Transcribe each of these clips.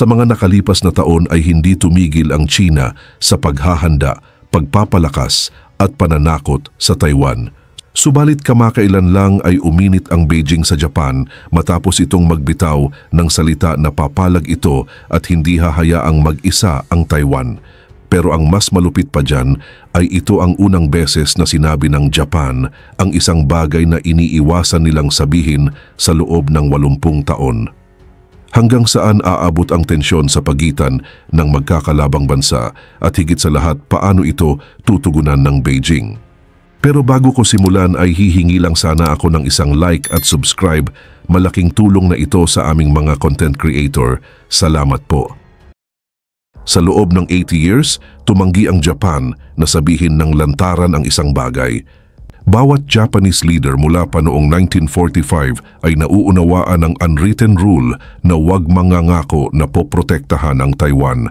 Sa mga nakalipas na taon ay hindi tumigil ang China sa paghahanda, pagpapalakas at pananakot sa Taiwan. Subalit kamakailan lang ay uminit ang Beijing sa Japan matapos itong magbitaw ng salita na papalag ito at hindi hahayaang mag-isa ang Taiwan. Pero ang mas malupit pa dyan ay ito ang unang beses na sinabi ng Japan ang isang bagay na iniiwasan nilang sabihin sa loob ng 80 taon. Hanggang saan aabot ang tensyon sa pagitan ng magkakalabang bansa at higit sa lahat paano ito tutugunan ng Beijing. Pero bago ko simulan ay hihingi lang sana ako ng isang like at subscribe. Malaking tulong na ito sa aming mga content creator. Salamat po. Sa loob ng 80 years, tumanggi ang Japan na sabihin ng lantaran ang isang bagay. Bawat Japanese leader mula pa noong 1945 ay nauunawaan ng unwritten rule na huwag mangangako na poprotektahan ang Taiwan.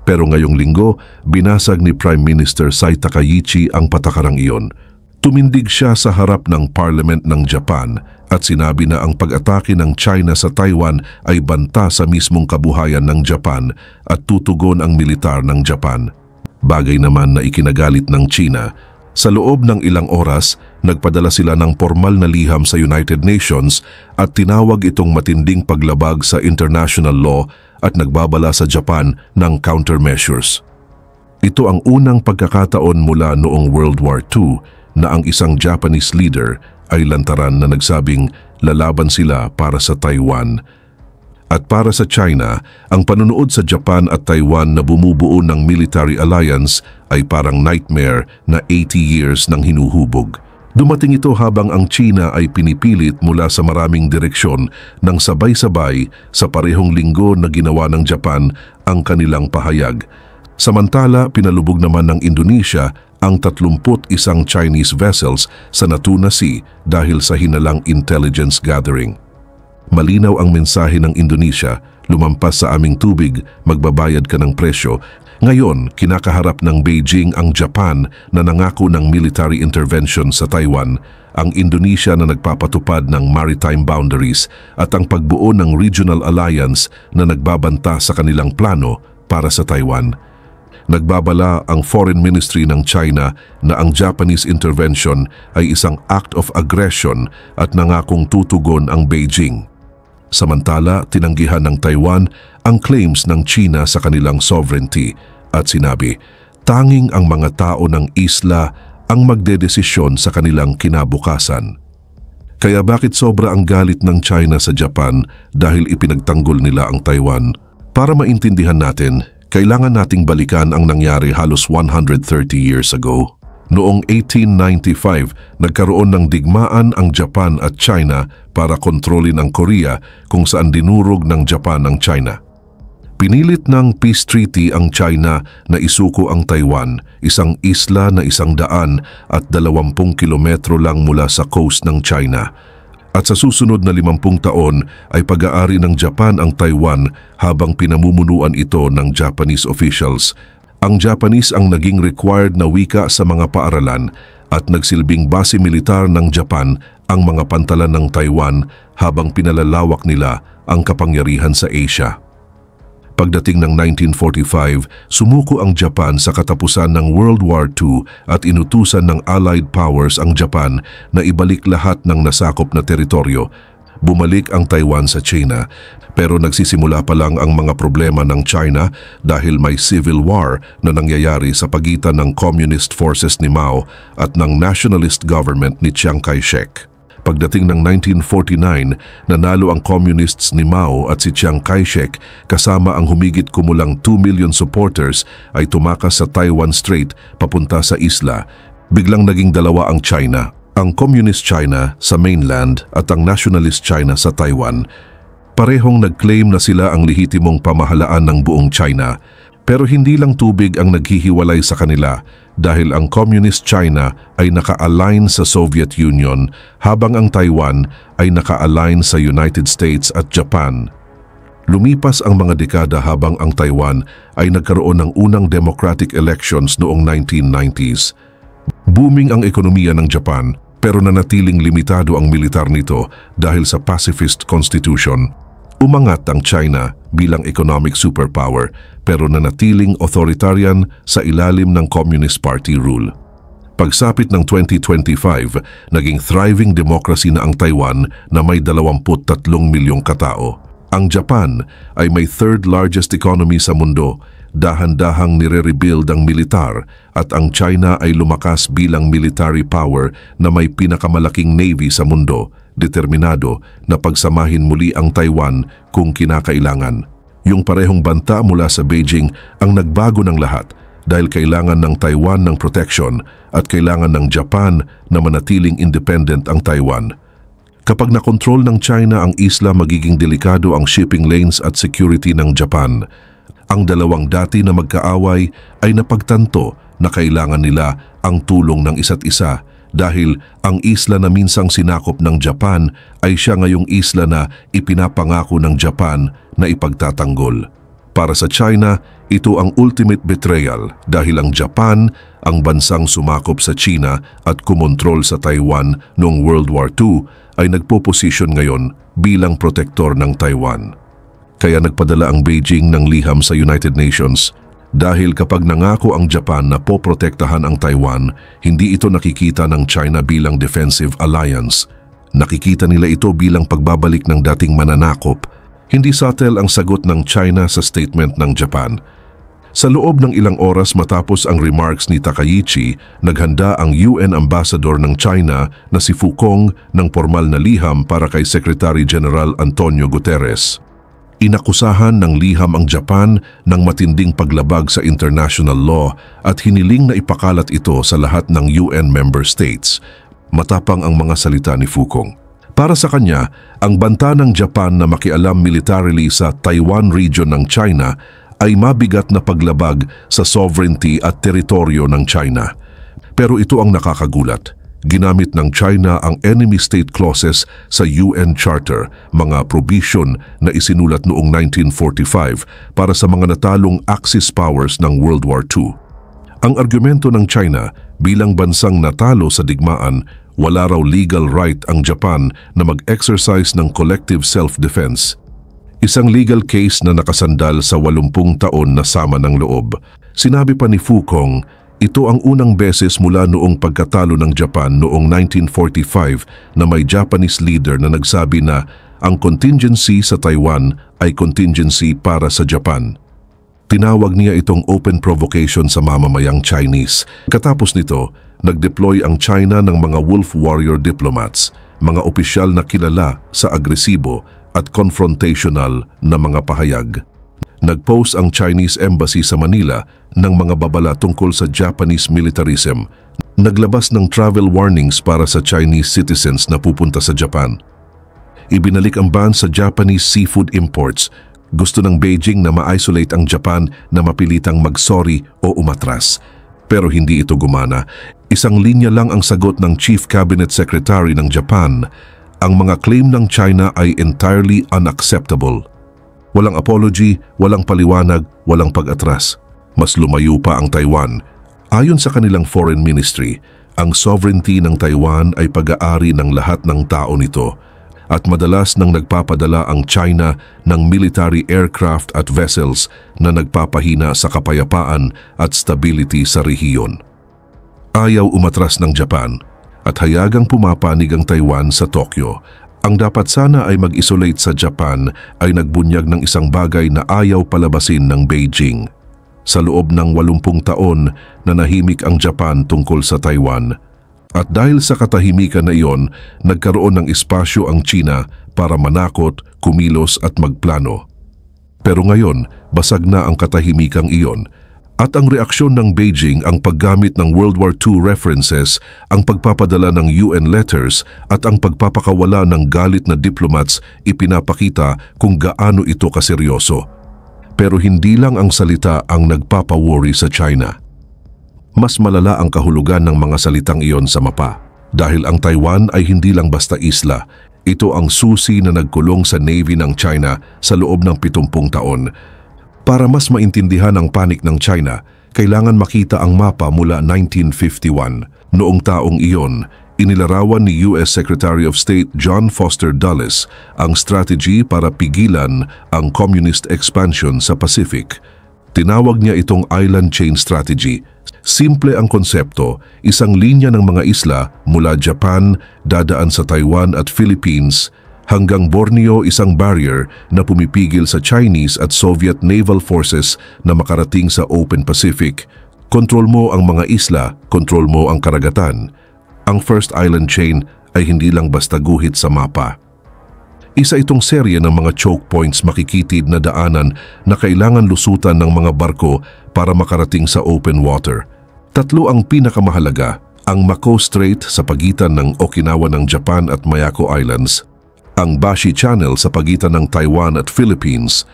Pero ngayong linggo, binasag ni Prime Minister Sai Takaichi ang patakarang iyon. Tumindig siya sa harap ng Parliament ng Japan at sinabi na ang pag-atake ng China sa Taiwan ay banta sa mismong kabuhayan ng Japan at tutugon ang militar ng Japan. Bagay naman na ikinagalit ng China. Sa loob ng ilang oras, nagpadala sila ng formal na liham sa United Nations at tinawag itong matinding paglabag sa international law at nagbabala sa Japan ng countermeasures. Ito ang unang pagkakataon mula noong World War II na ang isang Japanese leader ay lantaran na nagsabing lalaban sila para sa Taiwan. At para sa China, ang panunood sa Japan at Taiwan na bumubuo ng military alliance ay parang nightmare na 80 years nang hinuhubog. Dumating ito habang ang China ay pinipilit mula sa maraming direksyon ng sabay-sabay sa parehong linggo na ginawa ng Japan ang kanilang pahayag. Samantala, pinalubog naman ng Indonesia ang 31 Chinese vessels sa Natuna Sea dahil sa hinalang intelligence gathering. Malinaw ang mensahe ng Indonesia, lumampas sa aming tubig, magbabayad ka ng presyo. Ngayon, kinakaharap ng Beijing ang Japan na nangako ng military intervention sa Taiwan, ang Indonesia na nagpapatupad ng maritime boundaries at ang pagbuo ng regional alliance na nagbabanta sa kanilang plano para sa Taiwan. Nagbabala ang Foreign Ministry ng China na ang Japanese intervention ay isang act of aggression at nangakong tutugon ang Beijing. Samantala, tinanggihan ng Taiwan ang claims ng China sa kanilang sovereignty at sinabi, tanging ang mga tao ng isla ang magdedesisyon sa kanilang kinabukasan. Kaya bakit sobra ang galit ng China sa Japan dahil ipinagtanggol nila ang Taiwan? Para maintindihan natin, kailangan nating balikan ang nangyari halos 130 years ago. Noong 1895, nagkaroon ng digmaan ang Japan at China para kontrolin ang Korea kung saan dinurog ng Japan ang China. Pinilit ng peace treaty ang China na isuko ang Taiwan, isang isla na 120 kilometro lang mula sa coast ng China. At sa susunod na 50 taon ay pag-aari ng Japan ang Taiwan habang pinamumunuan ito ng Japanese officials. Ang Japanese ang naging required na wika sa mga paaralan at nagsilbing base militar ng Japan ang mga pantalan ng Taiwan habang pinalalawak nila ang kapangyarihan sa Asia. Pagdating ng 1945, sumuko ang Japan sa katapusan ng World War II at inutusan ng Allied Powers ang Japan na ibalik lahat ng nasakop na teritoryo. Bumalik ang Taiwan sa China, pero nagsisimula pa lang ang mga problema ng China dahil may civil war na nangyayari sa pagitan ng communist forces ni Mao at ng nationalist government ni Chiang Kai-shek. Pagdating ng 1949, nanalo ang communists ni Mao at si Chiang Kai-shek kasama ang humigit kumulang 2 million supporters ay tumakas sa Taiwan Strait papunta sa isla. Biglang naging dalawa ang China, ang Communist China sa mainland at ang Nationalist China sa Taiwan. Parehong nag-claim na sila ang lehitimong pamahalaan ng buong China. Pero hindi lang tubig ang naghihiwalay sa kanila dahil ang Communist China ay naka-align sa Soviet Union habang ang Taiwan ay naka-align sa United States at Japan. Lumipas ang mga dekada habang ang Taiwan ay nagkaroon ng unang democratic elections noong 1990s. Booming ang ekonomiya ng Japan pero nanatiling limitado ang militar nito dahil sa pacifist constitution. Umangat ang China bilang economic superpower pero nanatiling authoritarian sa ilalim ng Communist Party rule. Pagsapit ng 2025, naging thriving democracy na ang Taiwan na may 23 milyong katao. Ang Japan ay may third largest economy sa mundo, dahan-dahang nire-rebuild ang militar at ang China ay lumakas bilang military power na may pinakamalaking navy sa mundo, determinado na pagsamahin muli ang Taiwan kung kinakailangan. Yung parehong banta mula sa Beijing ang nagbago ng lahat dahil kailangan ng Taiwan ng protection at kailangan ng Japan na manatiling independent ang Taiwan. Kapag nakontrol ng China ang isla, magiging delikado ang shipping lanes at security ng Japan. Ang dalawang dati na magkaaway ay napagtanto na kailangan nila ang tulong ng isa't isa dahil ang isla na minsang sinakop ng Japan ay siya ngayong isla na ipinapangako ng Japan na ipagtatanggol. Para sa China, ito ang ultimate betrayal dahil ang Japan, ang bansang sumakop sa China at kumontrol sa Taiwan noong World War II, ay nagpo-posisyon ngayon bilang protektor ng Taiwan. Kaya nagpadala ang Beijing ng liham sa United Nations dahil kapag nangako ang Japan na poprotektahan ang Taiwan, hindi ito nakikita ng China bilang defensive alliance. Nakikita nila ito bilang pagbabalik ng dating mananakop. Hindi subtle ang sagot ng China sa statement ng Japan. Sa loob ng ilang oras matapos ang remarks ni Takaichi, naghanda ang UN Ambassador ng China na si Fu Kong ng formal na liham para kay Secretary General Antonio Guterres. Inakusahan ng liham ang Japan ng matinding paglabag sa international law at hiniling na ipakalat ito sa lahat ng UN member states. Matapang ang mga salita ni Fu Kong. Para sa kanya, ang banta ng Japan na makialam militarily sa Taiwan region ng China ay mabigat na paglabag sa sovereignty at teritoryo ng China. Pero ito ang nakakagulat. Ginamit ng China ang enemy state clauses sa UN Charter, mga provision na isinulat noong 1945 para sa mga natalong Axis powers ng World War II. Ang argumento ng China bilang bansang natalo sa digmaan, wala raw legal right ang Japan na mag-exercise ng collective self-defense. Isang legal case na nakasandal sa 80 taon na sama ng loob. Sinabi pa ni Fu Kong, ito ang unang beses mula noong pagkatalo ng Japan noong 1945 na may Japanese leader na nagsabi na ang contingency sa Taiwan ay contingency para sa Japan. Tinawag niya itong open provocation sa mamamayang Chinese. Katapos nito, nag-deploy ang China ng mga wolf warrior diplomats, mga opisyal na kilala sa agresibo at confrontational na mga pahayag. Nag-post ang Chinese Embassy sa Manila ng mga babala tungkol sa Japanese militarism. Naglabas ng travel warnings para sa Chinese citizens na pupunta sa Japan. Ibinalik ang ban sa Japanese seafood imports. Gusto ng Beijing na ma-isolate ang Japan na mapilitang mag-sorry o umatras. Pero hindi ito gumana. Isang linya lang ang sagot ng Chief Cabinet Secretary ng Japan. Ang mga claim ng China ay entirely unacceptable. Walang apology, walang paliwanag, walang pag-atras. Mas lumayo pa ang Taiwan. Ayon sa kanilang foreign ministry, ang sovereignty ng Taiwan ay pag-aari ng lahat ng tao nito at madalas nang nagpapadala ang China ng military aircraft at vessels na nagpapahina sa kapayapaan at stability sa rehiyon. Ayaw umatras ng Japan at hayagang pumapanig ang Taiwan sa Tokyo. Ang dapat sana ay mag-isolate sa Japan ay nagbunyag ng isang bagay na ayaw palabasin ng Beijing. Sa loob ng 80 taon na nahimik ang Japan tungkol sa Taiwan. At dahil sa katahimikan na iyon, nagkaroon ng espasyo ang China para manakot, kumilos at magplano. Pero ngayon, basag na ang katahimikang iyon. At ang reaksyon ng Beijing ang paggamit ng World War II references, ang pagpapadala ng UN letters at ang pagpapakawala ng galit na diplomats ipinapakita kung gaano ito kaseryoso. Pero hindi lang ang salita ang nagpapaworry sa China. Mas malala ang kahulugan ng mga salitang iyon sa mapa. Dahil ang Taiwan ay hindi lang basta isla, ito ang susi na nagkulong sa Navy ng China sa loob ng 70 taon. Para mas maintindihan ang panik ng China, kailangan makita ang mapa mula 1951. Noong taong iyon, Inilarawan ni US Secretary of State John Foster Dulles ang strategy para pigilan ang communist expansion sa Pacific. Tinawag niya itong Island Chain Strategy. Simple ang konsepto, isang linya ng mga isla mula Japan, dadaan sa Taiwan at Philippines, hanggang Borneo, isang barrier na pumipigil sa Chinese at Soviet naval forces na makarating sa Open Pacific. Kontrol mo ang mga isla, kontrol mo ang karagatan. Ang First Island Chain ay hindi lang basta guhit sa mapa. Isa itong serye ng mga choke points, makikitid na daanan na kailangan lusutan ng mga barko para makarating sa open water. Tatlo ang pinakamahalaga, ang Macao Strait sa pagitan ng Okinawa ng Japan at Miyako Islands, ang Bashi Channel sa pagitan ng Taiwan at Philippines,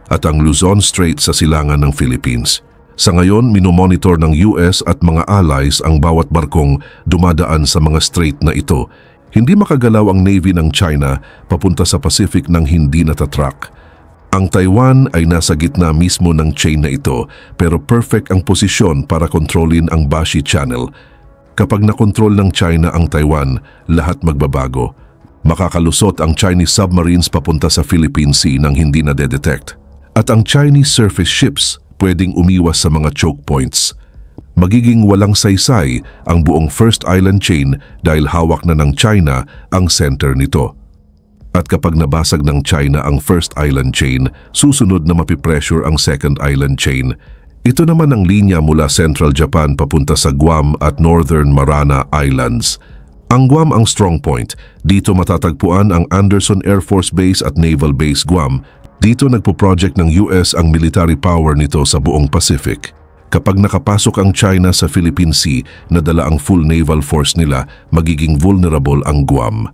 at ang Luzon Strait sa silangan ng Philippines. Sa ngayon, minomonitor ng US at mga allies ang bawat barkong dumadaan sa mga strait na ito. Hindi makagalaw ang Navy ng China papunta sa Pacific nang hindi natatrack. Ang Taiwan ay nasa gitna mismo ng chain na ito, pero perfect ang posisyon para kontrolin ang Bashi Channel. Kapag nakontrol ng China ang Taiwan, lahat magbabago. Makakalusot ang Chinese submarines papunta sa Philippine Sea nang hindi na-detect. At ang Chinese surface ships pwedeng umiwas sa mga choke points. Magiging walang saysay ang buong First Island Chain dahil hawak na ng China ang center nito. At kapag nabasag ng China ang First Island Chain, susunod na mapipressure ang Second Island Chain. Ito naman ang linya mula Central Japan papunta sa Guam at Northern Mariana Islands. Ang Guam ang strong point. Dito matatagpuan ang Anderson Air Force Base at Naval Base Guam. Dito nagpo-project ng US ang military power nito sa buong Pacific. Kapag nakapasok ang China sa Philippine Sea na dala ang full naval force nila, magiging vulnerable ang Guam.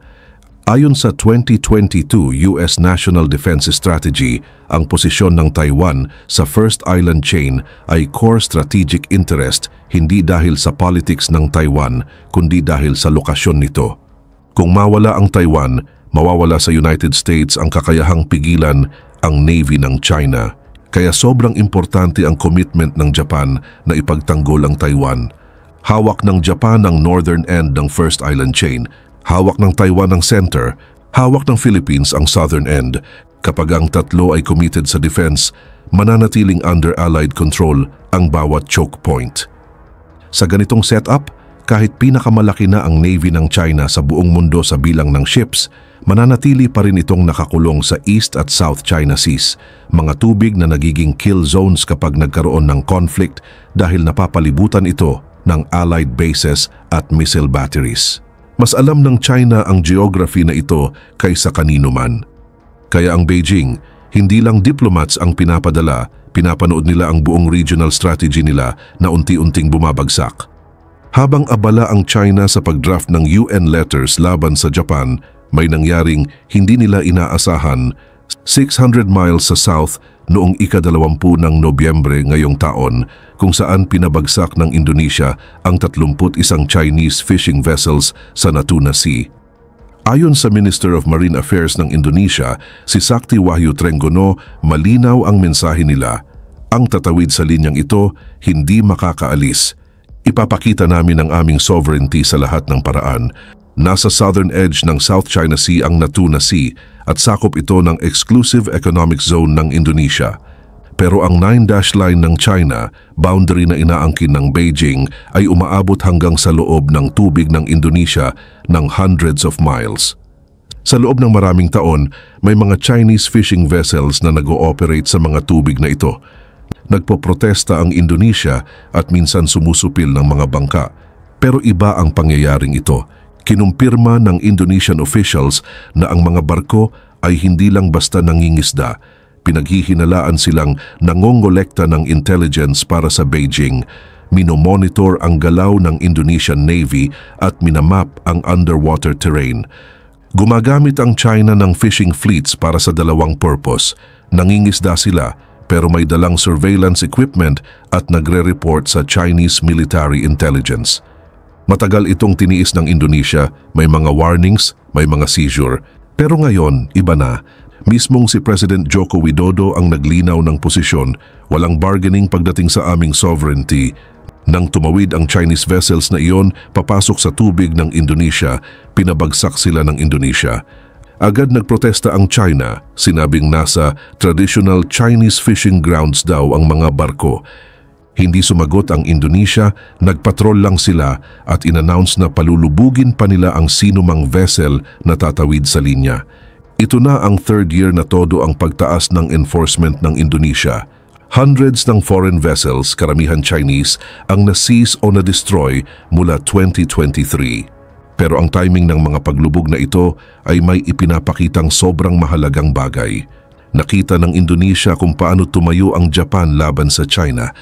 Ayon sa 2022 US National Defense Strategy, ang posisyon ng Taiwan sa First Island Chain ay core strategic interest hindi dahil sa politics ng Taiwan, kundi dahil sa lokasyon nito. Kung mawala ang Taiwan, mawawala sa United States ang kakayahang pigilan ang Navy ng China. Kaya sobrang importante ang commitment ng Japan na ipagtanggol ang Taiwan. Hawak ng Japan ang northern end ng First Island Chain, hawak ng Taiwan ang center, hawak ng Philippines ang southern end. Kapag ang tatlo ay committed sa defense, mananatiling under Allied control ang bawat choke point. Sa ganitong setup, kahit pinakamalaki na ang Navy ng China sa buong mundo sa bilang ng ships, mananatili pa rin itong nakakulong sa East at South China Seas, mga tubig na nagiging kill zones kapag nagkaroon ng conflict dahil napapalibutan ito ng Allied bases at missile batteries. Mas alam ng China ang geography na ito kaysa kanino man. Kaya ang Beijing, hindi lang diplomats ang pinapadala, pinapanood nila ang buong regional strategy nila na unti-unting bumabagsak. Habang abala ang China sa pagdraft ng UN letters laban sa Japan, may nangyaring hindi nila inaasahan 600 miles sa south noong ika-20 ng Nobyembre ngayong taon, kung saan pinabagsak ng Indonesia ang 31 Chinese fishing vessels sa Natuna Sea. Ayon sa Minister of Marine Affairs ng Indonesia, si Sakti Wahyu Trenggono, malinaw ang mensahe nila. Ang tatawid sa linyang ito, hindi makakaalis. Ipapakita namin ang aming sovereignty sa lahat ng paraan. Nasa southern edge ng South China Sea ang Natuna Sea at sakop ito ng exclusive economic zone ng Indonesia. Pero ang 9-dash line ng China, boundary na inaangkin ng Beijing, ay umaabot hanggang sa loob ng tubig ng Indonesia ng hundreds of miles. Sa loob ng maraming taon, may mga Chinese fishing vessels na nag-ooperate sa mga tubig na ito. Nagpoprotesta ang Indonesia at minsan sumusupil ng mga bangka. Pero iba ang pangyayaring ito. Kinumpirma ng Indonesian officials na ang mga barko ay hindi lang basta nangingisda. Pinaghihinalaan silang nangongolekta ng intelligence para sa Beijing, minomonitor ang galaw ng Indonesian Navy at minamap ang underwater terrain. Gumagamit ang China ng fishing fleets para sa dalawang purpose. Nangingisda sila pero may dalang surveillance equipment at nagre-report sa Chinese military intelligence. Matagal itong tiniis ng Indonesia, may mga warnings, may mga seizure. Pero ngayon, iba na. Mismong si President Joko Widodo ang naglinaw ng posisyon, walang bargaining pagdating sa aming sovereignty. Nang tumawid ang Chinese vessels na iyon papasok sa tubig ng Indonesia, pinabagsak sila ng Indonesia. Agad nagprotesta ang China, sinabing nasa traditional Chinese fishing grounds daw ang mga barko. Hindi sumagot ang Indonesia, nagpatrol lang sila at inannounce na palulubugin pa nila ang sinumang vessel na tatawid sa linya. Ito na ang third year na todo ang pagtaas ng enforcement ng Indonesia. Hundreds ng foreign vessels, karamihan Chinese, ang na-seize o na-destroy mula 2023. Pero ang timing ng mga paglubog na ito ay may ipinapakitang sobrang mahalagang bagay. Nakita ng Indonesia kung paano tumayo ang Japan laban sa China.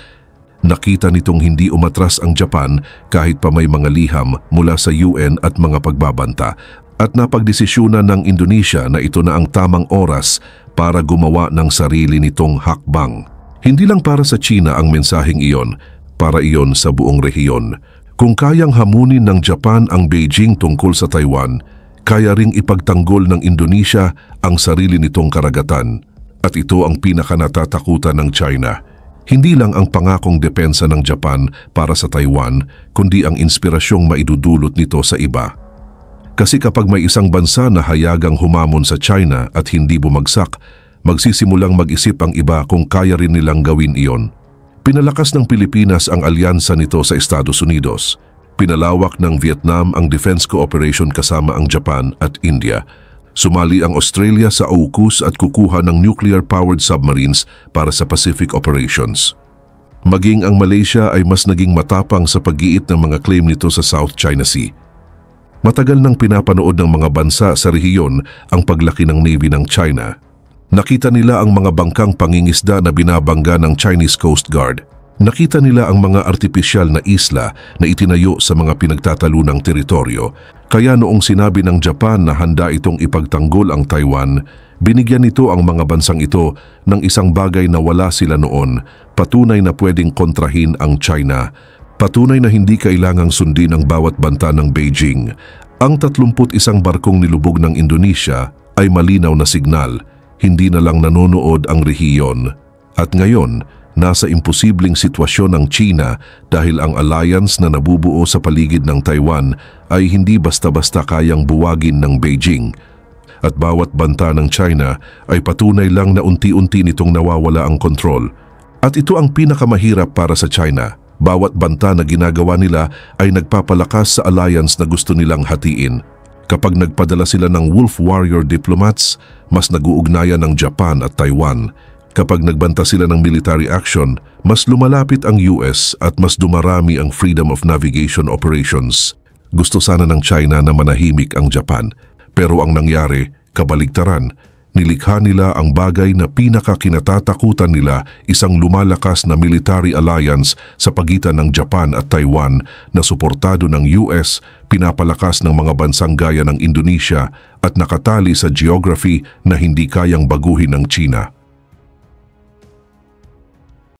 Nakita nitong hindi umatras ang Japan kahit pa may mga liham mula sa UN at mga pagbabanta. At napagdesisyunan ng Indonesia na ito na ang tamang oras para gumawa ng sarili nitong hakbang. Hindi lang para sa China ang mensaheng iyon, para iyon sa buong rehiyon. Kung kayang hamunin ng Japan ang Beijing tungkol sa Taiwan, kaya ring ipagtanggol ng Indonesia ang sarili nitong karagatan. At ito ang pinakanatatakutan ng China. Hindi lang ang pangakong depensa ng Japan para sa Taiwan, kundi ang inspirasyong maidudulot nito sa iba. Kasi kapag may isang bansa na hayagang humamon sa China at hindi bumagsak, magsisimulang mag-isip ang iba kung kaya rin nilang gawin iyon. Pinalakas ng Pilipinas ang alyansa nito sa Estados Unidos. Pinalawak ng Vietnam ang defense cooperation kasama ang Japan at India. Sumali ang Australia sa AUKUS at kukuha ng nuclear-powered submarines para sa Pacific operations. Maging ang Malaysia ay mas naging matapang sa pag-iit ng mga claim nito sa South China Sea. Matagal nang pinapanood ng mga bansa sa rehiyon ang paglaki ng Navy ng China. Nakita nila ang mga bangkang pangingisda na binabangga ng Chinese Coast Guard. Nakita nila ang mga artipisyal na isla na itinayo sa mga pinagtatalunang teritoryo. Kaya noong sinabi ng Japan na handa itong ipagtanggol ang Taiwan, binigyan nito ang mga bansang ito ng isang bagay na wala sila noon, patunay na pwedeng kontrahin ang China. Patunay na hindi kailangang sundin ang bawat banta ng Beijing. Ang 31 barkong nilubog ng Indonesia ay malinaw na signal. Hindi na lang nanonood ang rehiyon. At ngayon, nasa imposibleng sitwasyon ang China dahil ang alliance na nabubuo sa paligid ng Taiwan ay hindi basta-basta kayang buwagin ng Beijing. At bawat banta ng China ay patunay lang na unti-unti nitong nawawala ang kontrol. At ito ang pinakamahirap para sa China. Bawat banta na ginagawa nila ay nagpapalakas sa alliance na gusto nilang hatiin. Kapag nagpadala sila ng wolf warrior diplomats, mas nag-uugnayan ng Japan at Taiwan. Kapag nagbanta sila ng military action, mas lumalapit ang US at mas dumarami ang freedom of navigation operations. Gusto sana ng China na manahimik ang Japan, pero ang nangyari, kabaligtaran. Nilikha nila ang bagay na pinakakinatatakutan nila, isang lumalakas na military alliance sa pagitan ng Japan at Taiwan na suportado ng US, pinapalakas ng mga bansang gaya ng Indonesia at nakatali sa geography na hindi kayang baguhin ng China.